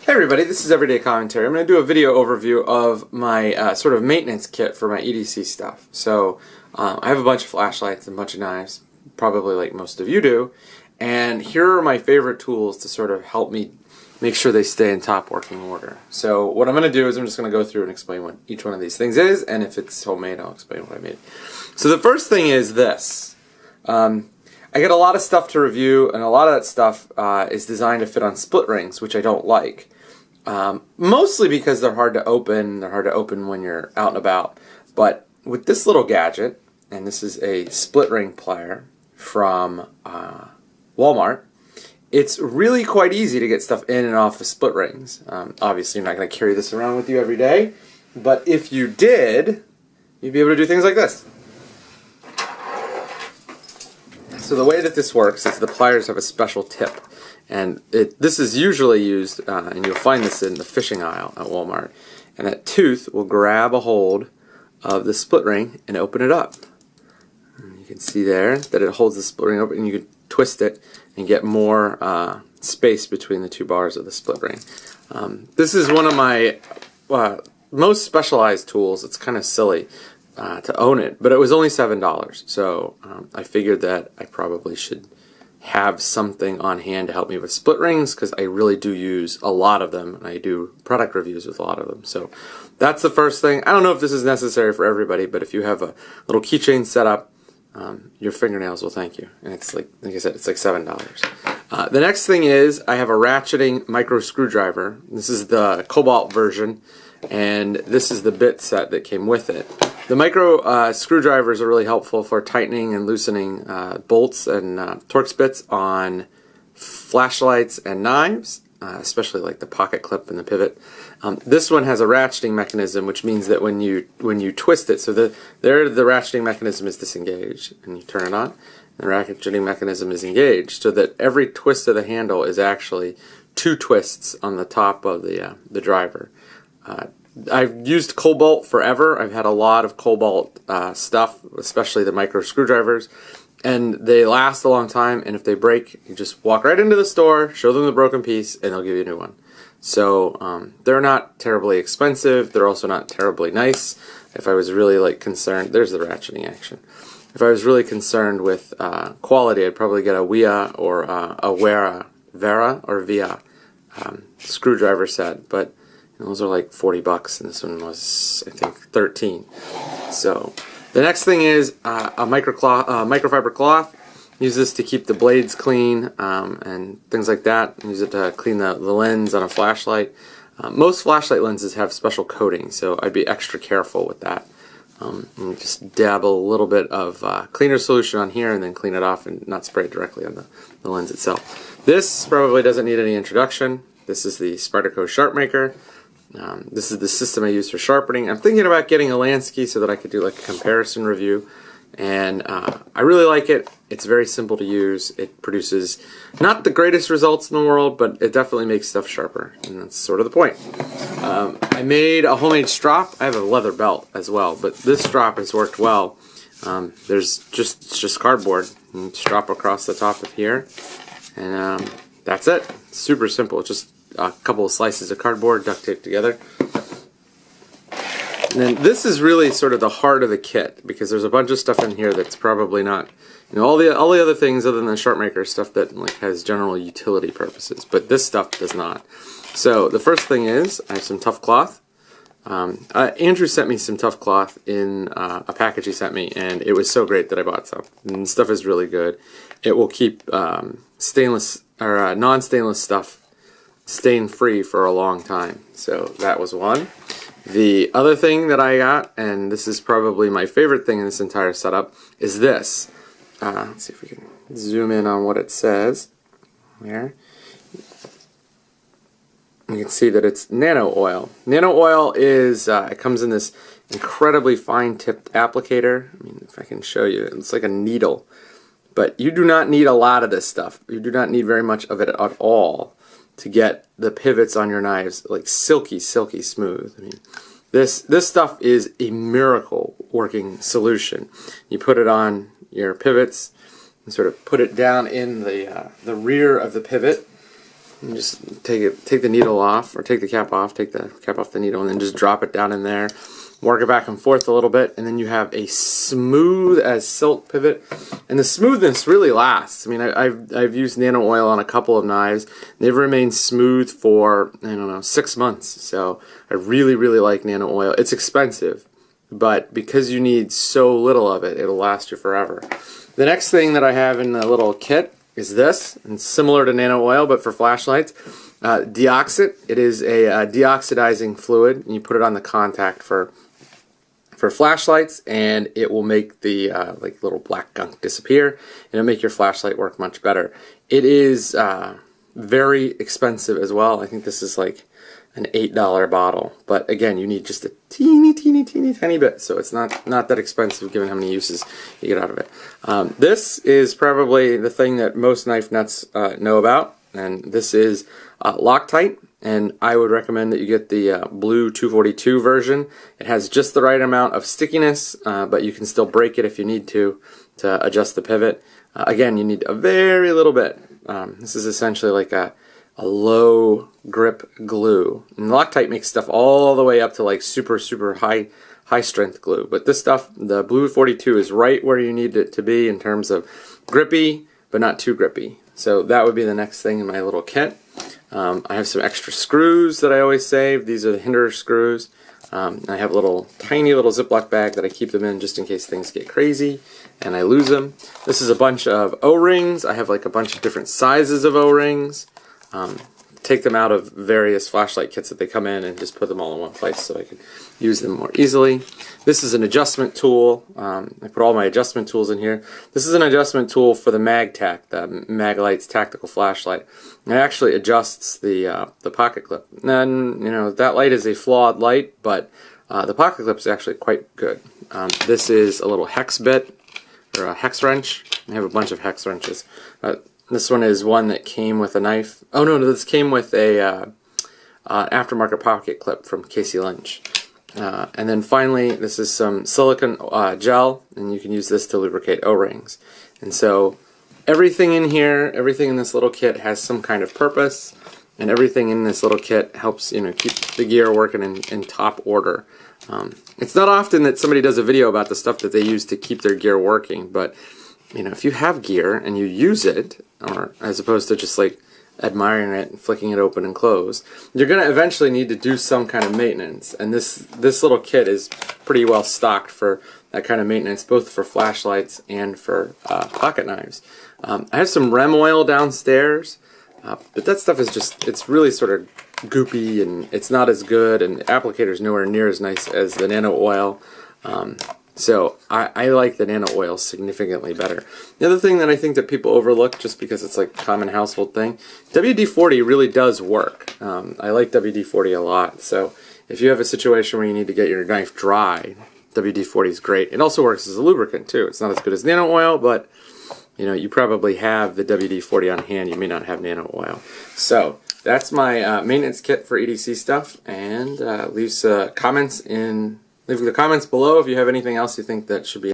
Hey everybody, this is Everyday Commentary. I'm going to do a video overview of my sort of maintenance kit for my EDC stuff. So I have a bunch of flashlights and a bunch of knives, probably like most of you do, and here are my favorite tools to sort of help me make sure they stay in top working order. So what I'm going to do is I'm just going to go through and explain what each one of these things is, and if it's homemade I'll explain what I made. So the first thing is this. I get a lot of stuff to review, and a lot of that stuff is designed to fit on split rings, which I don't like. Mostly because they're hard to open. They're hard to open when you're out and about. But with this little gadget, and this is a split ring plier from Walmart, it's really quite easy to get stuff in and off of split rings. Obviously, you're not going to carry this around with you every day, but if you did, you'd be able to do things like this. So the way that this works is the pliers have a special tip. And this is usually used, and you'll find this in the fishing aisle at Walmart. And that tooth will grab a hold of the split ring and open it up. And you can see there that it holds the split ring open, and you can twist it and get more space between the two bars of the split ring. This is one of my most specialized tools. It's kind of silly to own it, but it was only $7. So I figured that I probably should have something on hand to help me with split rings, because I really do use a lot of them, and I do product reviews with a lot of them. So that's the first thing. I don't know if this is necessary for everybody, but if you have a little keychain set up, your fingernails will thank you. And it's like I said, it's like $7. The next thing is I have a ratcheting micro screwdriver. This is the Cobalt version, and this is the bit set that came with it. The micro screwdrivers are really helpful for tightening and loosening bolts and Torx bits on flashlights and knives, especially like the pocket clip and the pivot. This one has a ratcheting mechanism, which means that when you twist it, so the ratcheting mechanism is disengaged, and you turn it on, and the ratcheting mechanism is engaged, so that every twist of the handle is actually 2 twists on the top of the driver. I've used Cobalt forever. I've had a lot of Cobalt stuff, especially the micro screwdrivers, and they last a long time, and if they break, you just walk right into the store, show them the broken piece, and they'll give you a new one. So they're not terribly expensive. They're also not terribly nice. If I was really concerned, there's the ratcheting action. If I was really concerned with quality, I'd probably get a Wea or a Vera or Via screwdriver set, but those are like $40, and this one was, I think, 13. So the next thing is a microfiber cloth. Use this to keep the blades clean and things like that. Use it to clean the lens on a flashlight. Most flashlight lenses have special coating, so I'd be extra careful with that. And just dabble a little bit of cleaner solution on here, and then clean it off and not spray it directly on the lens itself. This probably doesn't need any introduction. This is the Spyderco Sharp Maker. This is the system I use for sharpening. I'm thinking about getting a Lansky so that I could do like a comparison review, and I really like it. It's very simple to use. It produces not the greatest results in the world, but it definitely makes stuff sharper, and that's sort of the point. I made a homemade strop. I have a leather belt as well, but this strop has worked well. It's just cardboard, and strap across the top of here, and that's it. Super simple. It's just a couple of slices of cardboard duct taped together. And then this is really sort of the heart of the kit, because there's a bunch of stuff in here that's probably not, all the other things other than the Sharp Maker stuff that has general utility purposes, but this stuff does not. So the first thing is I have some tough cloth. Andrew sent me some tough cloth in a package he sent me, and it was so great that I bought some. And the stuff is really good. It will keep stainless or non-stainless stuff stain-free for a long time. So that was one. The other thing that I got, and this is probably my favorite thing in this entire setup, is this. Let's see if we can zoom in on what it says. There. You can see that it's nano oil. Nano oil is, it comes in this incredibly fine-tipped applicator. I mean, if I can show you, it's like a needle. But you do not need a lot of this stuff. You do not need very much of it at all to get the pivots on your knives like silky, silky smooth. I mean, this stuff is a miracle working solution. You put it on your pivots and sort of put it down in the rear of the pivot, You just take the needle off, or take the cap off, take the cap off the needle, and then just drop it down in there. Work it back and forth a little bit, and then you have a smooth as silk pivot. And the smoothness really lasts. I mean, I've used nano oil on a couple of knives. They've remained smooth for, I don't know, 6 months. So I really, really like nano oil. It's expensive, but because you need so little of it, it'll last you forever. The next thing that I have in the little kit is this, and similar to nano oil, but for flashlights. Deoxit. It is a deoxidizing fluid, and you put it on the contact for flashlights, and it will make the like little black gunk disappear, and it'll make your flashlight work much better. It is very expensive as well. I think this is like an $8 bottle, but again, you need just a teeny tiny bit, so it's not that expensive given how many uses you get out of it. This is probably the thing that most knife nuts know about, and this is Loctite. And I would recommend that you get the blue 242 version. It has just the right amount of stickiness, but you can still break it if you need to adjust the pivot. Again, you need a very little bit. This is essentially like a low grip glue. And Loctite makes stuff all the way up to like super high strength glue. But this stuff, the blue 42, is right where you need it to be in terms of grippy, but not too grippy. So that would be the next thing in my little kit. I have some extra screws that I always save. These are the Hinderer screws. I have a tiny little Ziploc bag that I keep them in just in case things get crazy and I lose them. This is a bunch of O-rings. I have like a bunch of different sizes of O-rings. Take them out of various flashlight kits that they come in and just put them all in one place so I can use them more easily. This is an adjustment tool. I put all my adjustment tools in here. This is an adjustment tool for the MagTac, the Maglite's tactical flashlight. It actually adjusts the pocket clip. And you know, that light is a flawed light, but the pocket clip is actually quite good. This is a little hex bit, or a hex wrench. I have a bunch of hex wrenches. This one is one that came with a knife. Oh no, this came with a aftermarket pocket clip from Casey Lynch. And then finally, this is some silicone gel, and you can use this to lubricate O-rings. And so everything in here, everything in this little kit has some kind of purpose, and everything in this little kit helps, you know, keep the gear working in top order. It's not often that somebody does a video about the stuff that they use to keep their gear working, but you know, if you have gear and you use it, or as opposed to just like admiring it and flicking it open and close, you're going to eventually need to do some kind of maintenance. And this little kit is pretty well stocked for that kind of maintenance, both for flashlights and for pocket knives. I have some REM oil downstairs, but that stuff is just, it's really sort of goopy and it's not as good, and the applicator's nowhere near as nice as the nano oil. So I like the nano oil significantly better. The other thing that I think that people overlook, just because it's like a common household thing, WD-40 really does work. I like WD-40 a lot. So if you have a situation where you need to get your knife dry, WD-40 is great. It also works as a lubricant too. It's not as good as nano oil, but you know, you probably have the WD-40 on hand. You may not have nano oil. So that's my maintenance kit for EDC stuff, and leave the comments below if you have anything else you think that should be